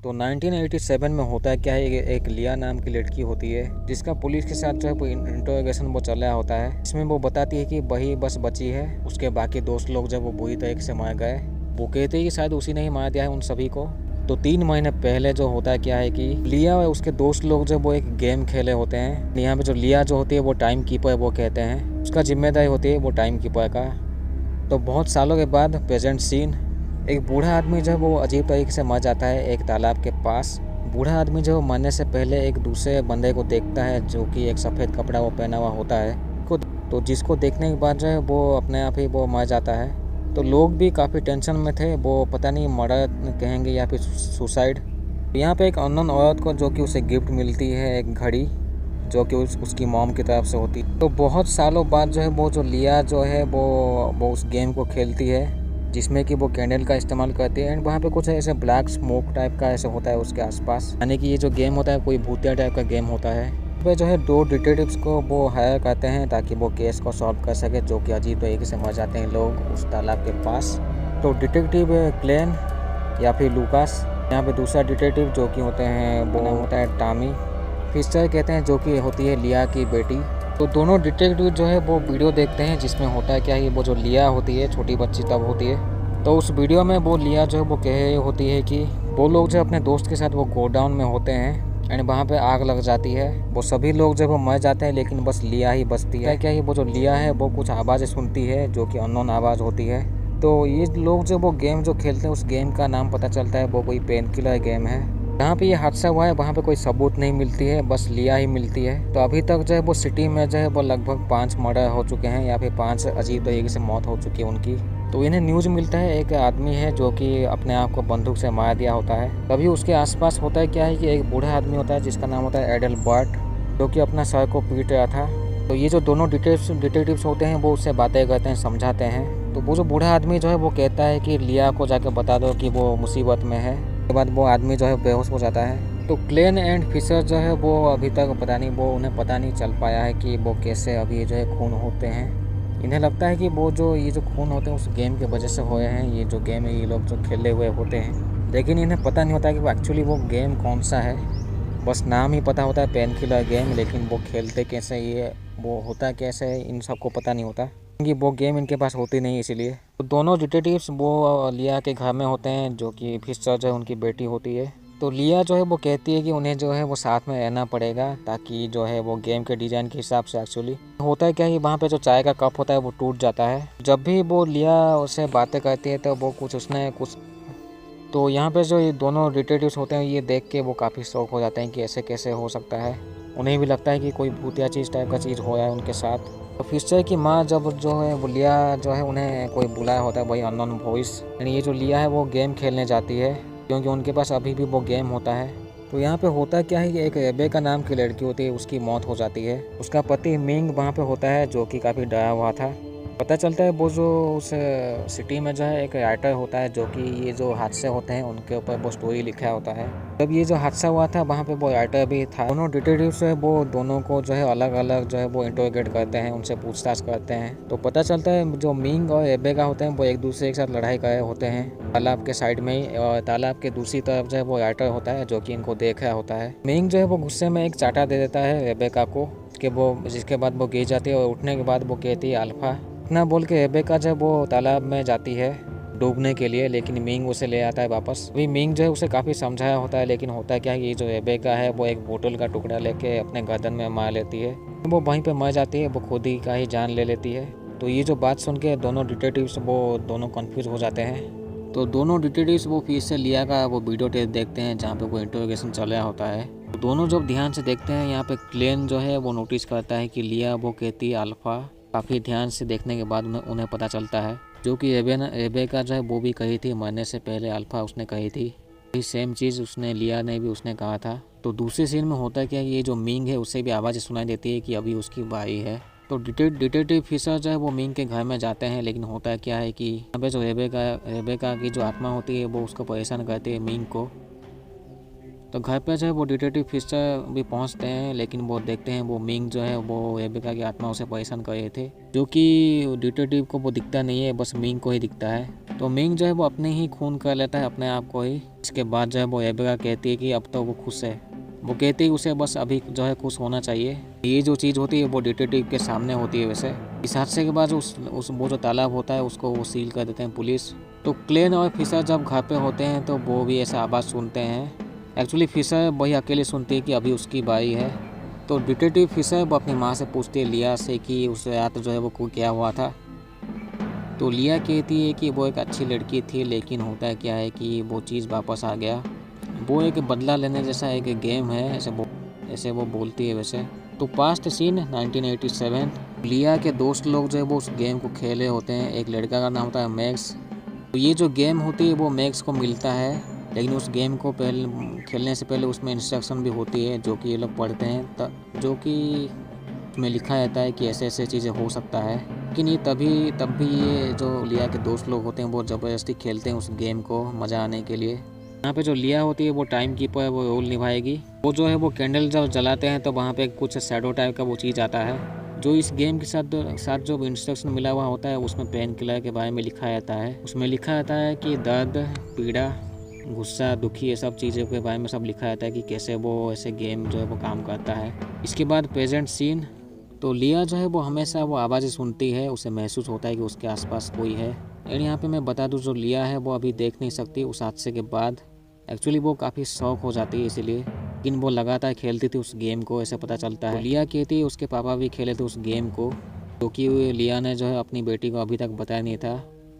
तो 1987 में होता है क्या है, एक लिया नाम की लड़की होती है जिसका पुलिस के साथ जो है वो इंटरोगेशन वो चल रहा होता है। इसमें वो बताती है कि वही बस बची है, उसके बाकी दोस्त लोग जब वो बुरी तरीके से मार गए। वो कहते हैं कि शायद उसी ने ही मार दिया है उन सभी को। तो 3 महीने पहले जो होता है क्या है कि लिया और उसके दोस्त लोग जब वो एक गेम खेले होते हैं। यहाँ पे जो लिया जो होती है वो टाइम कीपर वो कहते हैं, उसका जिम्मेदारी होती है वो टाइम कीपर का। तो बहुत सालों के बाद प्रेजेंट सीन, एक बूढ़ा आदमी जो है वो अजीब तरीके से मर जाता है एक तालाब के पास। बूढ़ा आदमी जो मरने से पहले एक दूसरे बंदे को देखता है जो कि एक सफ़ेद कपड़ा वो पहना हुआ होता है तो जिसको देखने के बाद जो है वो अपने आप ही वो मर जाता है। तो लोग भी काफ़ी टेंशन में थे, वो पता नहीं मर्डर कहेंगे या फिर सुसाइड। यहाँ पे एक अननोन औरत को जो कि उसे गिफ्ट मिलती है एक घड़ी जो कि उसकी मॉम की तरफ से होती है। तो बहुत सालों बाद जो है वो जो लिया जो है वो उस गेम को खेलती है जिसमें कि वो कैंडल का इस्तेमाल करती है। एंड वहाँ पे कुछ ऐसे ब्लैक स्मोक टाइप का ऐसे होता है उसके आसपास, यानी कि ये जो गेम होता है कोई भूतिया टाइप का गेम होता है। पे जो है 2 डिटेक्टिव्स को वो हायर करते हैं ताकि वो केस को सॉल्व कर सके, जो कि अजीब तरीके से मर जाते हैं लोग उस तालाब के पास। तो डिटेक्टिव क्लेन या फिर लूकास, यहाँ पे दूसरा डिटेक्टिव जो कि होते हैं वो नाम होता है टॉमी फिस्टर कहते हैं, जो कि होती है लिया की बेटी। तो दोनों डिटेक्टिव जो है वो वीडियो देखते हैं जिसमें होता है क्या है, वो जो लिया होती है छोटी बच्ची तब होती है। तो उस वीडियो में वो लिया जो है वो कह रही होती है कि वो लोग जो अपने दोस्त के साथ वो गोडाउन में होते हैं एंड वहाँ पे आग लग जाती है। वो सभी लोग जब वो मर जाते हैं लेकिन बस लिया ही बचती है। क्या ही वो जो लिया है वो कुछ आवाज़ें सुनती है जो कि अननोन आवाज़ होती है। तो ये लोग जो वो गेम जो खेलते हैं उस गेम का नाम पता चलता है वो कोई पेन किलर गेम है। जहाँ पे ये हादसा हुआ है वहाँ पे कोई सबूत नहीं मिलती है, बस लिया ही मिलती है। तो अभी तक जो है वो सिटी में जो है वो लगभग 5 मर्डर हो चुके हैं या फिर 5 अजीब तरीके से मौत हो चुकी है उनकी। तो इन्हें न्यूज़ मिलता है एक आदमी है जो कि अपने आप को बंदूक से मार दिया होता है। तभी उसके आसपास होता है क्या है कि एक बूढ़ा आदमी होता है जिसका नाम होता है एडलबर्ट, जो कि अपना सर को पीट रहा था। तो ये जो दोनों डिटेक्टिव्स होते हैं वो उससे बातें करते हैं, समझाते हैं। तो वो जो बूढ़ा आदमी जो है वो कहता है कि लिया को जाकर बता दो कि वो मुसीबत में है। उसके बाद वो आदमी जो है बेहोश हो जाता है। तो क्लेन एंड फिशर जो है वो अभी तक पता नहीं, वो उन्हें पता नहीं चल पाया है कि वो कैसे अभी जो है खून होते हैं। इन्हें लगता है कि वो जो ये जो खून होते हैं उस गेम की वजह से हुए हैं। ये जो गेम है ये लोग जो खेले हुए होते हैं, लेकिन इन्हें पता नहीं होता कि वो एक्चुअली वो गेम कौन सा है। बस नाम ही पता होता है पेन किलर गेम, लेकिन वो खेलते कैसे, ये वो होता कैसे है इन सबको पता नहीं होता क्योंकि वो गेम इनके पास होती नहीं इसीलिए। तो दोनों डिटेक्टिव्स वो लिया के घर में होते हैं जो कि फिशर जो है उनकी बेटी होती है। तो लिया जो है वो कहती है कि उन्हें जो है वो साथ में रहना पड़ेगा ताकि जो है वो गेम के डिज़ाइन के हिसाब से एक्चुअली होता है क्या है, वहाँ पे जो चाय का कप होता है वो टूट जाता है। जब भी वो लिया उससे बातें करती है तो वो कुछ उसने कुछ, तो यहाँ पे जो ये दोनों डिटेक्टिव्स होते हैं ये देख के वो काफ़ी शौक हो जाते हैं कि ऐसे कैसे हो सकता है। उन्हें भी लगता है कि कोई भूतिया चीज़ टाइप का चीज़ हो रहा है उनके साथ। तो फिशर की माँ जब जो है वो लिया जो है उन्हें कोई बुलाया होता है, वही अननोन वॉइस, यानी ये जो लिया है वो गेम खेलने जाती है क्योंकि उनके पास अभी भी वो गेम होता है। तो यहाँ पे होता क्या है कि एक रेबेका नाम की लड़की होती है, उसकी मौत हो जाती है। उसका पति मिंग वहाँ पे होता है जो कि काफ़ी डरा हुआ था। पता चलता है वो जो उस सिटी में जो है एक राइटर होता है जो कि ये जो हादसे होते हैं उनके ऊपर वो स्टोरी लिखा होता है। जब ये जो हादसा हुआ था वहाँ पे वो राइटर भी था। दोनों डिटेक्टिव्स है वो दोनों को जो है अलग अलग जो है वो इंटरोगेट करते हैं, उनसे पूछताछ करते हैं। तो पता चलता है जो मिंग और रेबेका होते हैं वो एक दूसरे के साथ लड़ाई कर रहे होते हैं तालाब के साइड में ही, और तालाब के दूसरी तरफ जो है वो राइटर होता है जो कि इनको देख रहा होता है। मिंग जो है वो गुस्से में एक चाटा दे देता है रेबेका को, जिसके बाद वो गिर जाती है और उठने के बाद वो कहती है अल्फा। इतना बोल के रेबेका जब वो तालाब में जाती है डूबने के लिए, लेकिन मिंग उसे ले आता है वापस। अभी मिंग जो है उसे काफ़ी समझाया होता है, लेकिन होता क्या है कि जो रेबेका है वो एक बोतल का टुकड़ा लेके अपने गर्दन में मार लेती है। वो वहीं पे मर जाती है, वो खुद ही का ही जान ले लेती है। तो ये जो बात सुन के दोनों डिटेक्टिव्स वो दोनों कन्फ्यूज हो जाते हैं। तो दोनों डिटेक्टिव्स वो फिर से लिया का वो वीडियो टेप देखते हैं जहाँ पे वो इंटरोगेशन चल रहा होता है। तो दोनों जब ध्यान से देखते हैं यहाँ पे क्लेन जो है वो नोटिस करता है कि लिया वो कहती है अल्फा। काफ़ी ध्यान से देखने के बाद उन्हें पता चलता है जो कि रेबेका जो है वो भी कही थी मरने से पहले अल्फा उसने कही थी, यही सेम चीज़ उसने लिया ने भी उसने कहा था। तो दूसरे सीन में होता क्या है, ये जो मिंग है उससे भी आवाज़ सुनाई देती है कि अभी उसकी बारी है। तो डिटेक्टिव फिशर जो है वो मिंग के घर में जाते हैं, लेकिन होता क्या है कि यहाँ पे जो रेबेका की जो आत्मा होती है वो उसको परेशान करती है मिंग को। तो घर पे जो है वो डिटेक्टिव फिशर भी पहुंचते हैं, लेकिन वो देखते हैं वो मिंग जो है वो रेबेका की आत्मा उसे परेशान कर रहे थे, जो कि डिटेक्टिव को वो दिखता नहीं है, बस मिंग को ही दिखता है। तो मिंग जो है वो अपने ही खून कर लेता है अपने आप को ही। इसके बाद जो है वो रेबेका कहती है कि अब तो वो खुश है। वो कहती है उसे बस अभी जो है खुश होना चाहिए। ये जो चीज़ होती है वो डिटेक्टिव के सामने होती है। वैसे इस हादसे के बाद उस वो जो तालाब होता है उसको वो सील कर देते हैं पुलिस। तो क्लेन और फिशर जब घर पे होते हैं तो वो भी ऐसा आवाज़ सुनते हैं। एक्चुअली फिशर वही अकेले सुनती है कि अभी उसकी बारी है। तो डिटेक्टिव फिशर वो अपनी माँ से पूछती है लिया से कि उस रात जो है वो क्या हुआ था। तो लिया कहती है कि वो एक अच्छी लड़की थी, लेकिन होता है क्या है कि वो चीज़ वापस आ गया। वो एक बदला लेने जैसा एक गेम है, ऐसे वो बोलती है वैसे। तो पास्ट सीन 1987, लिया के दोस्त लोग जो है वो उस गेम को खेले होते हैं। एक लड़का का नाम होता है मैक्स। तो ये जो गेम होती है वो मैक्स को मिलता है, लेकिन उस गेम को खेलने से पहले उसमें इंस्ट्रक्शन भी होती है जो कि ये लोग पढ़ते हैं, जो कि उसमें लिखा रहता है कि ऐसे ऐसे चीज़ें हो सकता है। लेकिन ये तब भी ये जो लिया के दोस्त लोग होते हैं वो ज़बरदस्ती खेलते हैं उस गेम को मज़ा आने के लिए। यहाँ पे जो लिया होती है वो टाइम कीपर वो रोल निभाएगी। वो जो है वो कैंडल जब जलाते हैं तो वहाँ पे कुछ शैडो टाइप का वो चीज़ आता है, जो इस गेम के साथ जो इंस्ट्रक्शन मिला हुआ होता है उसमें पेन किलर के बारे में लिखा रहता है। उसमें लिखा रहता है कि दर्द, पीड़ा, गुस्सा, दुखी, ये सब चीज़ों के बारे में सब लिखा रहता है कि कैसे वो ऐसे गेम जो है वो काम करता है। इसके बाद प्रेजेंट सीन। तो लिया जो है वो हमेशा वो आवाज़ें सुनती है, उसे महसूस होता है कि उसके आसपास कोई है। और यहाँ पे मैं बता दूँ जो लिया है वो अभी देख नहीं सकती उस हादसे के बाद। एक्चुअली वो काफ़ी शौक हो जाती है इसीलिए, लेकिन वो लगातार खेलती थी उस गेम को, ऐसे पता चलता है। लिया कहती है उसके पापा भी खेले थे उस गेम को, क्योंकि लिया ने जो है अपनी बेटी को अभी तक बताया नहीं था।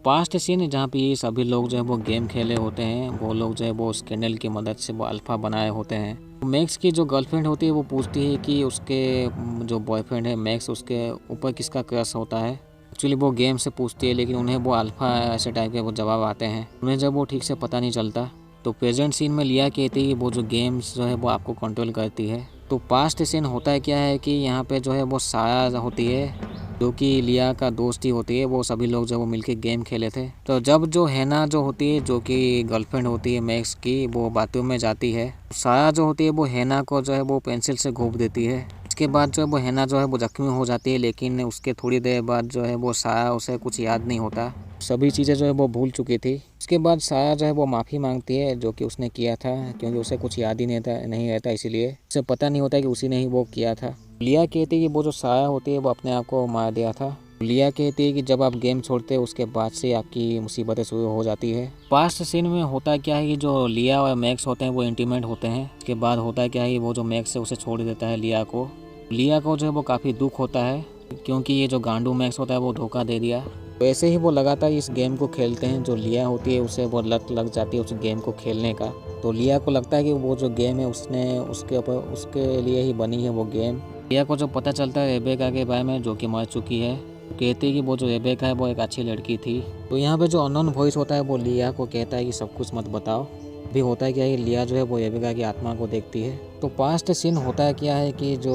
पास्ट सीन जहाँ पे ये सभी लोग जो है वो गेम खेले होते हैं, वो लोग जो है वो उस कैंडल की मदद से वो अल्फा बनाए होते हैं। मैक्स की जो गर्लफ्रेंड होती है वो पूछती है कि उसके जो बॉयफ्रेंड है मैक्स, उसके ऊपर किसका क्रश होता है। एक्चुअली वो गेम से पूछती है, लेकिन उन्हें वो अल्फा ऐसे टाइप के वो जवाब आते हैं, उन्हें जब वो ठीक से पता नहीं चलता। तो प्रेजेंट सीन में लिया कहती है कि वो जो गेम्स जो है वो आपको कंट्रोल करती है। तो पास्ट सीन होता है क्या है कि यहाँ पे जो है वो साया होती है, जो कि लिया का दोस्त ही होती है। वो सभी लोग जो वो मिलके गेम खेले थे। तो जब जो हैना जो होती है, जो कि गर्लफ्रेंड होती है मैक्स की, वो बाथरूम में जाती है, साया जो होती है वो हैना को जो है वो पेंसिल से घोंप देती है। इसके बाद जो है वो हैना जो है वो जख्मी हो जाती है, लेकिन उसके थोड़ी देर बाद जो है वो साया उसे कुछ याद नहीं होता, सभी चीज़ें जो है वो भूल चुकी थी। उसके बाद साया जो है वो माफ़ी मांगती है जो कि उसने किया था, क्योंकि उसे कुछ याद ही नहीं रहता, इसीलिए उसे पता नहीं होता कि उसी ने ही वो किया था। लिया कहती है कि वो जो साया होती है वो अपने आप को मार दिया था। लिया कहती है कि जब आप गेम छोड़ते हैं उसके बाद से आपकी मुसीबतें शुरू हो जाती है। पास्ट सीन में होता क्या है कि जो लिया और मैक्स होते हैं वो इंटीमेट होते हैं। उसके बाद होता क्या है कि वो जो मैक्स है उसे छोड़ देता है लिया को। लिया को जो है वो काफ़ी दुख होता है, क्योंकि ये जो गांडू मैक्स होता है वो धोखा दे दिया। तो ऐसे ही वो लगातार इस गेम को खेलते हैं। जो लिया होती है उसे वो लत लग जाती है उस गेम को खेलने का। तो लिया को लगता है कि वो जो गेम है उसके लिए ही बनी है वो गेम। लिया को जो पता चलता है रेबेका के बारे में, जो कि मर चुकी है, कहती है कि वो जो रेबेका है वो एक अच्छी लड़की थी। तो यहाँ पे जो अननोन वॉइस होता है वो लिया को कहता है कि सब कुछ मत बताओ। भी होता है क्या है, लिया जो है वो रेबेका की आत्मा को देखती है। तो पास्ट सीन होता है क्या है कि जो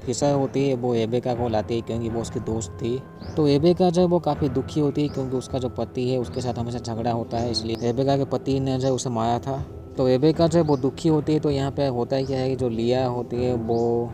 फिशर होती है वो रेबेका को लाती है, क्योंकि वो उसकी दोस्त थी। तो रेबेका जो है वो काफ़ी दुखी होती है, क्योंकि उसका जो पति है उसके साथ हमेशा झगड़ा होता है, इसलिए रेबेका के पति ने जो है उसे मारा था। तो रेबेका जो है वो दुखी होती है। तो यहाँ पे होता है क्या है कि जो लिया होती है वो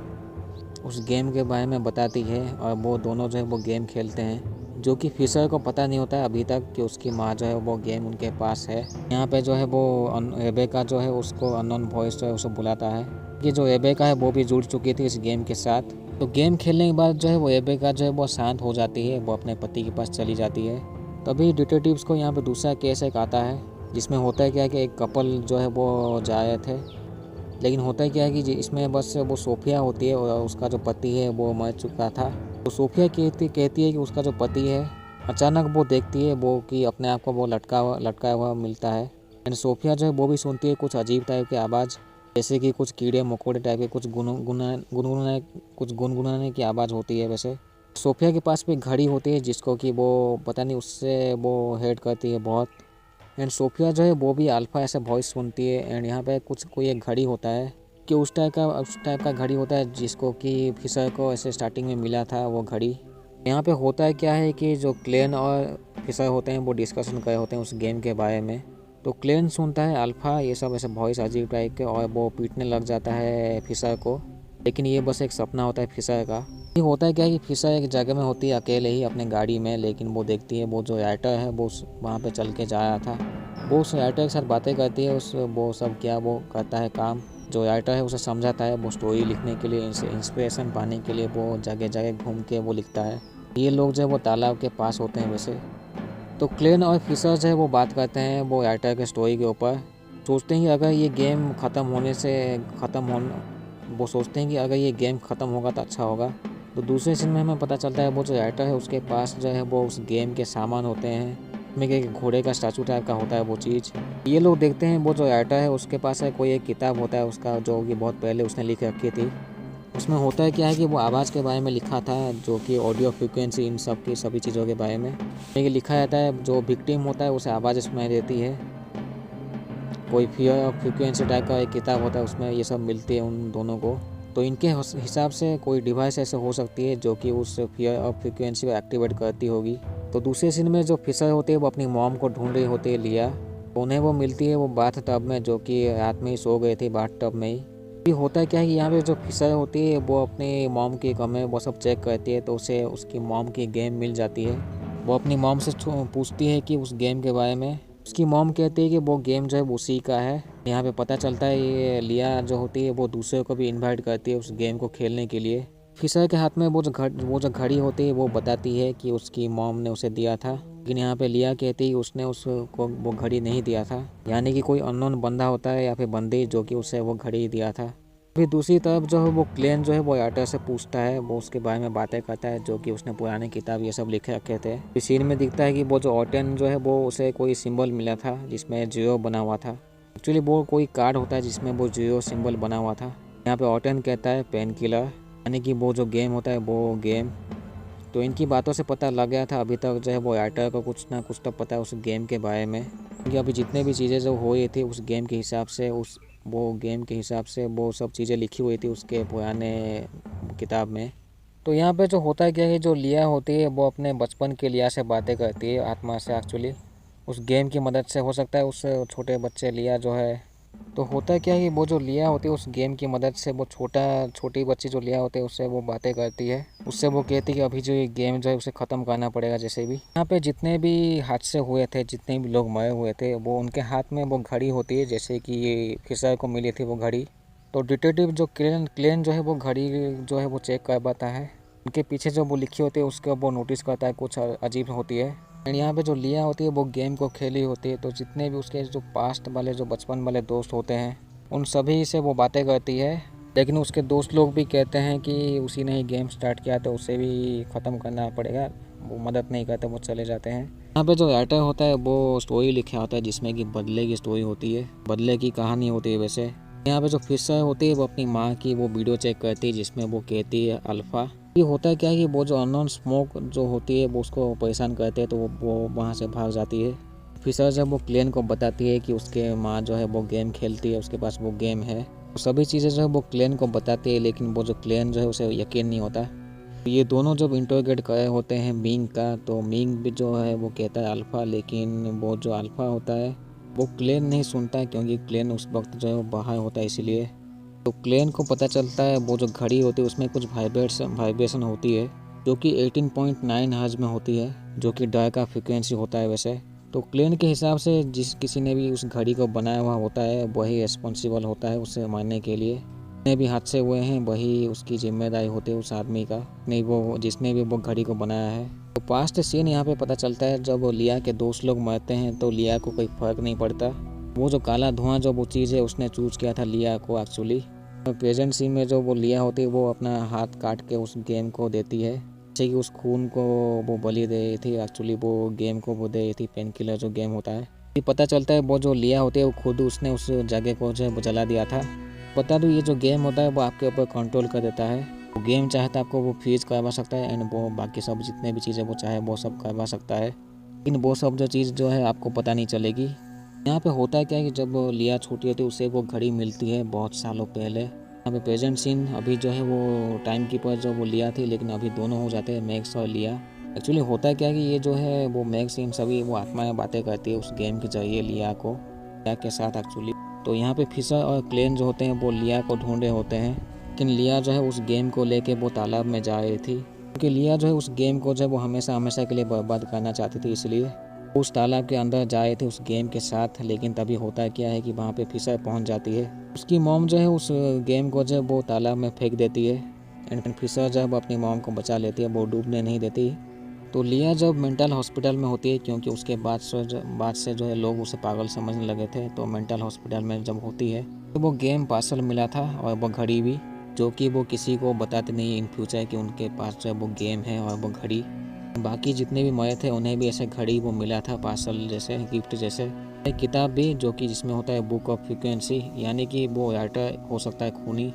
उस गेम के बारे में बताती है, और वो दोनों जो है वो गेम खेलते हैं, जो कि फिशर को पता नहीं होता है अभी तक कि उसकी माँ जो है वो गेम उनके पास है। यहाँ पे जो है वो रेबेका जो है उसको अननोन वॉइस जो है उसे बुलाता है कि जो रेबेका है वो भी जुड़ चुकी थी इस गेम के साथ। तो गेम खेलने के बाद जो है वो रेबेका जो है वो शांत हो जाती है, वो अपने पति के पास चली जाती है। तभी डिटेक्टिव्स को यहाँ पे दूसरा केस एक आता है, जिसमें होता है क्या है कि एक कपल जो है वो जा रहे थे, लेकिन होता है क्या है कि इसमें बस वो सोफिया होती है और उसका जो पति है वो मर चुका था। तो सोफिया कहती है कि उसका जो पति है, अचानक वो देखती है वो कि अपने आप को वो लटका हुआ मिलता है। एंड सोफिया जो है वो भी सुनती है कुछ अजीब टाइप की आवाज़, जैसे कि कुछ कीड़े मकोड़े टाइप के कुछ गुनगुनाने की आवाज़ होती है। वैसे सोफिया के पास भी घड़ी होती है, जिसको कि वो पता नहीं उससे वो हेड करती है बहुत। एंड सोफिया जो है वो भी अल्फा ऐसा वॉइस सुनती है। एंड यहाँ पे कोई एक घड़ी होता है कि उस टाइप का घड़ी होता है, जिसको कि फिशर को ऐसे स्टार्टिंग में मिला था वो घड़ी। यहाँ पे होता है क्या है कि जो क्लेन और फिशर होते हैं वो डिस्कशन कर रहे होते हैं उस गेम के बारे में। तो क्लेन सुनता है अल्फ़ा ये सब ऐसे वॉइस अजीब टाइप के और वो पीटने लग जाता है फिशर को। लेकिन ये बस एक सपना होता है फिशर का। ये होता है क्या कि फिशर एक जगह में होती है अकेले ही अपने गाड़ी में, लेकिन वो देखती है वो जो राइटर है वो वहाँ पे चल के जा रहा था। वो उस राइटर के साथ बातें करती है, उस वो सब क्या वो करता है काम। जो राइटर है उसे समझाता है वो स्टोरी लिखने के लिए, इंस्पिरेशन पाने के लिए वो जगह जगह घूम के वो लिखता है। ये लोग जो है वो तालाब के पास होते हैं वैसे। तो क्लेन और फिशर जो है वो बात करते हैं वो राइटर के स्टोरी के ऊपर। सोचते हैं कि अगर ये गेम वो सोचते हैं कि अगर ये गेम ख़त्म होगा तो अच्छा होगा। तो दूसरे सीन में हमें पता चलता है वो जो राइटर है उसके पास जो है वो उस गेम के सामान होते हैं, में एक घोड़े का स्टैचू टाइप का होता है वो चीज़। ये लोग देखते हैं वो जो राइटर है उसके पास है कोई एक किताब होता है उसका, जो कि बहुत पहले उसने लिख रखी थी। उसमें होता है क्या है कि वो आवाज़ के बारे में लिखा था, जो कि ऑडियो फ्रिक्वेंसी इन सब की सभी चीज़ों के बारे में ये लिखा रहता है। जो विक्टिम होता है उसे आवाज़ सुनाई देती है। कोई फियर ऑफ फ्रिक्वेंसी टाइप का एक किताब होता है उसमें ये सब मिलती है उन दोनों को। तो इनके हिसाब से कोई डिवाइस ऐसे हो सकती है जो कि उस फियर ऑफ फ्रिक्वेंसी को एक्टिवेट करती होगी। तो दूसरे सीन में जो फिशर होती है वो अपनी मॉम को ढूंढ रही होती है लिया। तो उन्हें वो मिलती है वो बाथ टब में, जो कि रात में ही सो गए थे बाथ टब में ही। ये होता है क्या है कि यहाँ पे जो फिशर होती है वो अपनी मॉम के कमरे वो सब चेक करती है, तो उसे उसकी मॉम की गेम मिल जाती है। वो अपनी मॉम से पूछती है कि उस गेम के बारे में। उसकी मॉम कहती है कि वो गेम जो है वो उसी का है। यहाँ पे पता चलता है ये लिया जो होती है वो दूसरे को भी इनवाइट करती है उस गेम को खेलने के लिए। फिशर के हाथ में वो जो घड़ी होती है वो बताती है कि उसकी मॉम ने उसे दिया था। लेकिन यहाँ पे लिया कहती है उसने उसको वो घड़ी नहीं दिया था, यानी कि कोई अननोन बंदा होता है या फिर बंदी जो कि उसे वो घड़ी दिया था। फिर दूसरी तरफ जो है वो क्लेन जो है वो राइटर से पूछता है, वो उसके बारे में बातें करता है जो कि उसने पुरानी किताब ये सब लिखे रखे थे। इस सीन में दिखता है कि वो जो ऑटन जो है वो उसे कोई सिंबल मिला था जिसमें जीरो बना हुआ था। एक्चुअली वो कोई कार्ड होता है जिसमें वो जीरो सिंबल बना हुआ था। यहाँ पे ऑटन कहता है पेन किलर, यानी कि वो जो गेम होता है वो गेम। तो इनकी बातों से पता लग गया था अभी तक जो है वो राइटर को कुछ ना कुछ तो पता है उस गेम के बारे में, क्योंकि अभी जितने भी चीज़ें जो हो रही थी उस गेम के हिसाब से वो सब चीज़ें लिखी हुई थी उसके पुराने किताब में। तो यहाँ पे जो होता है क्या है, जो लिया होती है वो अपने बचपन के लिया से बातें करती है, आत्मा से एक्चुअली उस गेम की मदद से। हो सकता है उस छोटे बच्चे लिया जो है, तो होता क्या है कि वो जो लिया होती है उस गेम की मदद से वो छोटी बच्ची जो लिया होती है उससे वो बातें करती है। उससे वो कहती है कि अभी जो ये गेम जो है उसे ख़त्म करना पड़ेगा जैसे भी। यहाँ पे जितने भी हादसे हुए थे, जितने भी लोग मरे हुए थे, वो उनके हाथ में वो घड़ी होती है, जैसे कि ये फिशर को मिली थी वो घड़ी। तो डिटेक्टिव जो क्लेन जो है वो घड़ी जो है वो चेक कर पाता है। उनके पीछे जो वो लिखी होती है उसका वो नोटिस करता है कुछ अजीब होती है। एंड यहाँ पे जो लिया होती है वो गेम को खेली होती है। तो जितने भी उसके जो पास्ट वाले जो बचपन वाले दोस्त होते हैं उन सभी से वो बातें करती है। लेकिन उसके दोस्त लोग भी कहते हैं कि उसी ने ही गेम स्टार्ट किया तो उसे भी ख़त्म करना पड़ेगा। वो मदद नहीं करते, वो चले जाते हैं। यहाँ पे जो राइटर होता है वो स्टोरी लिखा होता है जिसमें कि बदले की स्टोरी होती है, बदले की कहानी होती है वैसे। यहाँ पे जो फिशर होती है वो अपनी माँ की वो वीडियो चेक करती है जिसमें वो कहती है अल्फ़ा। ये होता है क्या है कि वो जो अननोन स्मोक जो होती है वो उसको परेशान करते हैं, तो वो वहाँ से भाग जाती है। फिशर जब वो क्लेन को बताती है कि उसके माँ जो है वो गेम खेलती है, उसके पास वो गेम है, तो सभी चीज़ें जो है वो क्लेन को बताती है। लेकिन वो जो क्लेन जो है उसे यकीन नहीं होता। ये दोनों जब इंटरोगेट करे होते हैं मिंग का, तो मिंग भी जो है वो कहता है अल्फ़ा, लेकिन वो जो अल्फ़ा होता है वो क्लेन नहीं सुनता है, क्योंकि क्लेन उस वक्त जो है वो बाहर होता है इसीलिए। तो क्लेन को पता चलता है वो जो घड़ी होती है उसमें कुछ वाइब्रेशन होती है, जो कि 18.9 हर्ट्ज में होती है, जो कि डर का फ्रिक्वेंसी होता है वैसे। तो क्लेन के हिसाब से जिस किसी ने भी उस घड़ी को बनाया हुआ होता है वही रिस्पॉन्सिबल होता है उसे मारने के लिए। जितने भी हादसे हुए हैं वही उसकी जिम्मेदारी होती है उस आदमी का, नहीं वो जिसने भी वो घड़ी को बनाया है। तो पास्ट सीन यहाँ पे पता चलता है जब लिया के दोस्त लोग मरते हैं तो लिया को कोई फ़र्क नहीं पड़ता। वो जो काला धुआं जो वो चीज़ है उसने चूज किया था लिया को एक्चुअली। प्रेजेंट सीन में जो वो लिया होती है वो अपना हाथ काट के उस गेम को देती है, जैसे कि उस खून को वो बलि दे रही थी। एक्चुअली वो गेम को वो दे रही थी, पेन किलर जो गेम होता है। ये पता चलता है वो जो लिया होती है वो खुद उसने उस जगह को जो है वो जला दिया था। बता दूँ ये जो गेम होता है वो आपके ऊपर कंट्रोल कर देता है। वो गेम चाहे तो आपको वो फ्रीज करवा सकता है, एंड वो बाकी सब जितने भी चीज़ें वो चाहे वो सब करवा सकता है, लेकिन वो सब जो चीज़ जो है आपको पता नहीं चलेगी। यहाँ पे होता है क्या है कि जब लिया छोटी होती है उसे वो घड़ी मिलती है बहुत सालों पहले। यहाँ पे प्रेजेंट सीन अभी जो है वो टाइम कीपर जो वो लिया थी, लेकिन अभी दोनों हो जाते हैं मैक्स और लिया। एक्चुअली होता है क्या है कि ये जो है वो मैक्स इन सभी वो आत्माएं बातें करती है उस गेम के जरिए लिया को। लिया के साथ एक्चुअली। तो यहाँ पे फिशर और क्लेन जो होते हैं वो लिया को ढूंढ रहे होते हैं, लेकिन लिया जो है उस गेम को लेके वो तालाब में जा रही थी, क्योंकि लिया जो है उस गेम को जो वो हमेशा हमेशा के लिए बर्बाद करना चाहती थी, इसलिए उस तालाब के अंदर जा रहे थे उस गेम के साथ। लेकिन तभी होता क्या है कि वहाँ पे फिशर पहुँच जाती है। उसकी मॉम जो है उस गेम को जो वो तालाब में फेंक देती है एंड फिशर जब अपनी मॉम को बचा लेती है, वो डूबने नहीं देती। तो लिया जब मेंटल हॉस्पिटल में होती है, क्योंकि उसके बाद से जो है लोग उसे पागल समझने लगे थे, तो मेंटल हॉस्पिटल में जब होती है तो वो गेम पार्सल मिला था और वो घड़ी भी, जो कि वो किसी को बताते नहीं इन फ्यूचर कि उनके पास जो है वो गेम है और वो घड़ी। बाकी जितने भी मरे थे उन्हें भी ऐसे घड़ी वो मिला था पार्सल जैसे, गिफ्ट जैसे। एक किताब भी जो कि जिसमें होता है बुक ऑफ फ्रीक्वेंसी, यानी कि वो राइटर हो सकता है खूनी,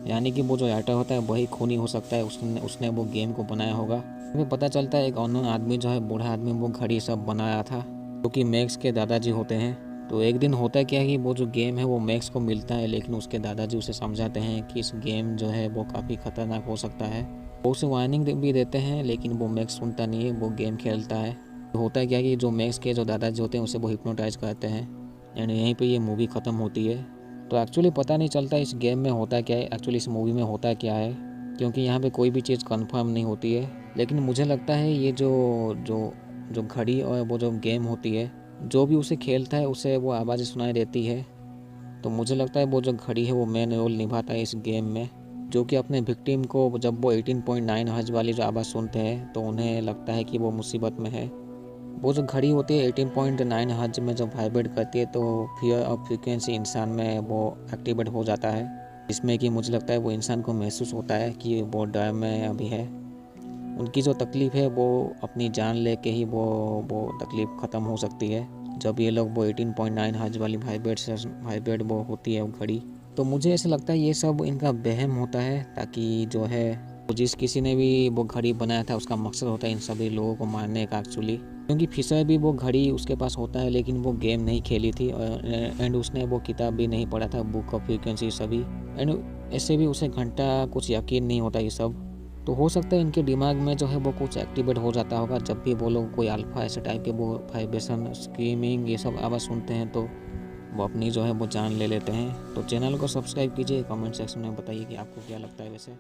यानी कि वो जो राइटर होता है वही खूनी हो सकता है, उसने वो गेम को बनाया होगा। हमें पता चलता है एक अननोन आदमी जो है, बूढ़ा आदमी, वो घड़ी सब बनाया था, जो कि मैक्स के दादाजी होते हैं। तो एक दिन होता क्या है कि वो जो गेम है वो मैक्स को मिलता है, लेकिन उसके दादाजी उसे समझाते हैं कि इस गेम जो है वो काफ़ी खतरनाक हो सकता है। वो उसे वार्निंग भी देते हैं, लेकिन वो मैक्स सुनता नहीं है, वो गेम खेलता है। तो होता क्या है कि जो मैक्स के जो दादाजी होते हैं उसे वो हिप्नोटाइज करते हैं एंड यहीं पर ये मूवी ख़त्म होती है। तो एक्चुअली पता नहीं चलता इस गेम में होता क्या है, एक्चुअली इस मूवी में होता क्या है, क्योंकि यहाँ पे कोई भी चीज़ कंफर्म नहीं होती है। लेकिन मुझे लगता है ये जो जो जो घड़ी और वो जो गेम होती है, जो भी उसे खेलता है उसे वो आवाज़ें सुनाई देती है। तो मुझे लगता है वो जो घड़ी है वो मेन रोल निभाता है इस गेम में, जो कि अपने विक्टिम को जब वो 18.9 हर्ट्ज वाली जो आवाज़ सुनते हैं तो उन्हें लगता है कि वो मुसीबत में है। वो जो घड़ी होती है 18.9 हर्ट्ज में जब वाइब्रेट करती है तो फियर ऑफ फ्रीक्वेंसी इंसान में वो एक्टिवेट हो जाता है, जिसमें कि मुझे लगता है वो इंसान को महसूस होता है कि वो डर में अभी है। उनकी जो तकलीफ़ है वो अपनी जान लेके ही वो तकलीफ़ ख़त्म हो सकती है जब ये लोग वो 18.9 हर्ट्ज वाली वाइब्रेट वो होती है वो घड़ी। तो मुझे ऐसा लगता है ये सब इनका वहम होता है, ताकि जो है जिस किसी ने भी वो घड़ी बनाया था उसका मकसद होता है इन सभी लोगों को मारने का एक्चुअली। क्योंकि फिशर भी वो घड़ी उसके पास होता है, लेकिन वो गेम नहीं खेली थी एंड उसने वो किताब भी नहीं पढ़ा था, बुक ऑफ फ्रीक्वेंसी सभी, एंड ऐसे भी उसे घंटा कुछ यकीन नहीं होता ये सब। तो हो सकता है इनके दिमाग में जो है वो कुछ एक्टिवेट हो जाता होगा जब भी वो लोग कोई अल्फा ऐसे टाइप के वो वाइब्रेशन, स्क्रीमिंग, ये सब आवाज़ सुनते हैं, तो वो अपनी जो है वो जान ले लेते हैं। तो चैनल को सब्सक्राइब कीजिए, कमेंट सेक्शन में बताइए कि आपको क्या लगता है वैसे।